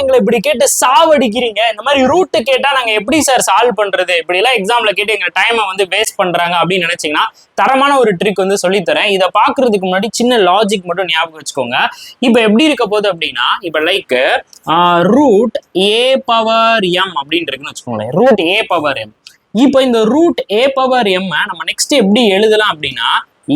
எங்களை இப்படி கேட்டு சாவடிக்கிறீங்க, இந்த மாதிரி ரூட் கேட்டா நாங்க எப்படி சார் சால்வ் பண்றது, இப்படி எல்லாம் எக்ஸாம்ல கேட்டு எங்க டைமை வந்து வேஸ்ட் பண்றாங்க அப்படின்னு நினைச்சீங்கன்னா தரமான ஒரு ட்ரிக் வந்து சொல்லித்தரேன். இதை பாக்குறதுக்கு முன்னாடி சின்ன லாஜிக் மட்டும் ஞாபகம் வச்சுக்கோங்க. இப்ப எப்படி இருக்க போகுது அப்படின்னா, இப்ப like root a power M அப்படின்னு இருக்குன்னு வச்சுக்கோங்களேன். Root a power M. இப்போ இந்த ரூட் ஏ பவர் எம் நம்ம நெக்ஸ்ட் எப்படி எழுதலாம் அப்படின்னா,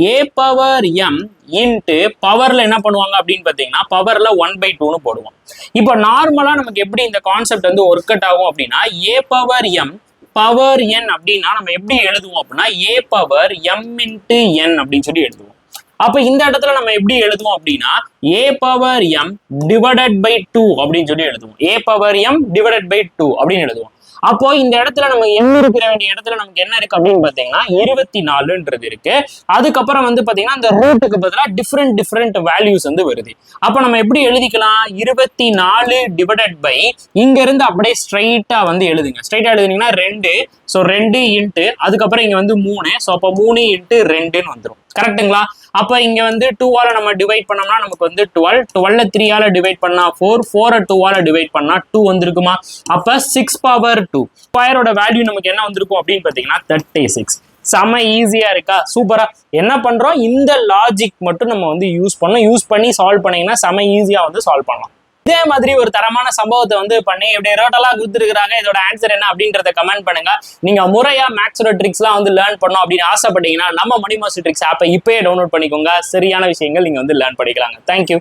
ஏ பவர் எம் இன்ட்டு பவர்ல என்ன பண்ணுவாங்க அப்படின்னு பார்த்தீங்கன்னா, பவர்ல 1/2ன்னு போடுவோம். இப்போ நார்மலா நமக்கு எப்படி இந்த கான்செப்ட் வந்து ஒர்க் அவுட் ஆகும் அப்படின்னா, a power M power n அப்படின்னா நம்ம எப்படி எழுதுவோம் அப்படின்னா, a power M into n அப்படின்னு சொல்லி எழுதுவோம். அப்ப இந்த இடத்துல நம்ம எப்படி எழுதுவோம் அப்படின்னா, a power M divided by 2 அப்படின்னு சொல்லி எழுதுவோம். A power M divided by 2 அப்படின்னு எழுதுவோம். அப்போ இந்த இடத்துல நம்ம எண்ணு இருக்கிற வேண்டிய இடத்துல நமக்கு என்ன இருக்கு அப்படின்னு பாத்தீங்கன்னா 24ன்றது இருக்கு. அதுக்கப்புறம் வந்து பாத்தீங்கன்னா இந்த ரூட்டுக்கு பதிலா டிஃப்ரெண்ட் வேல்யூஸ் வந்து வருது. அப்ப நம்ம எப்படி எழுதிக்கலாம், 24 டிவைடட் பை இங்க இருந்து அப்படியே ஸ்ட்ரைட்டா வந்து எழுதுங்க. ஸ்ட்ரைட்டா எழுதுனீங்கன்னா 2, ஸோ 2 இன்ட்டு அதுக்கப்புறம் இங்க வந்து 3, ஸோ அப்போ 3 இன்ட்டு 2ன்னு வந்துடும். கரெக்டுங்களா? அப்ப இங்க வந்து 2ஆல நம்ம டிவைட் பண்ணோம்னா நமக்கு வந்து 12, 12 3ஆல டிவைட் பண்ணா 4, 4 2ஆல டிவைட் பண்ணா 2 வந்திருக்குமா? அப்ப 6 பவர் 2 ஸ்கொயரோட வேல்யூ நமக்கு என்ன வந்திருக்கும் அப்படின்னு பாத்தீங்கன்னா 36. செம ஈஸியா இருக்கா? சூப்பரா. என்ன பண்றோம், இந்த லாஜிக் மட்டும் நம்ம வந்து யூஸ் பண்ணி சால்வ் பண்ணீங்கன்னா செம ஈஸியா வந்து சால்வ் பண்ணலாம். இதே மாதிரி ஒரு தரமான சம்பவத்தை வந்து பண்ணி இப்படி ரோட்டெல்லாம் கொடுத்துருக்காங்க, இதோட ஆன்சர் என்ன அப்படின்றத கமெண்ட் பண்ணுங்க. நீங்க முறையா மேக்ஸோட ட்ரிக்ஸ்லாம் வந்து லேர்ன் பண்ணோம் அப்படின்னு ஆசைப்பட்டீங்கன்னா நம்ம மணி மாஸ்டர் ட்ரிக்ஸ் ஆப்பை இப்பயே டவுன்லோட் பண்ணிக்கோங்க. சரியான விஷயங்கள் நீங்க வந்து லேர்ன் பண்ணிக்கலாங்க. தேங்க்யூ.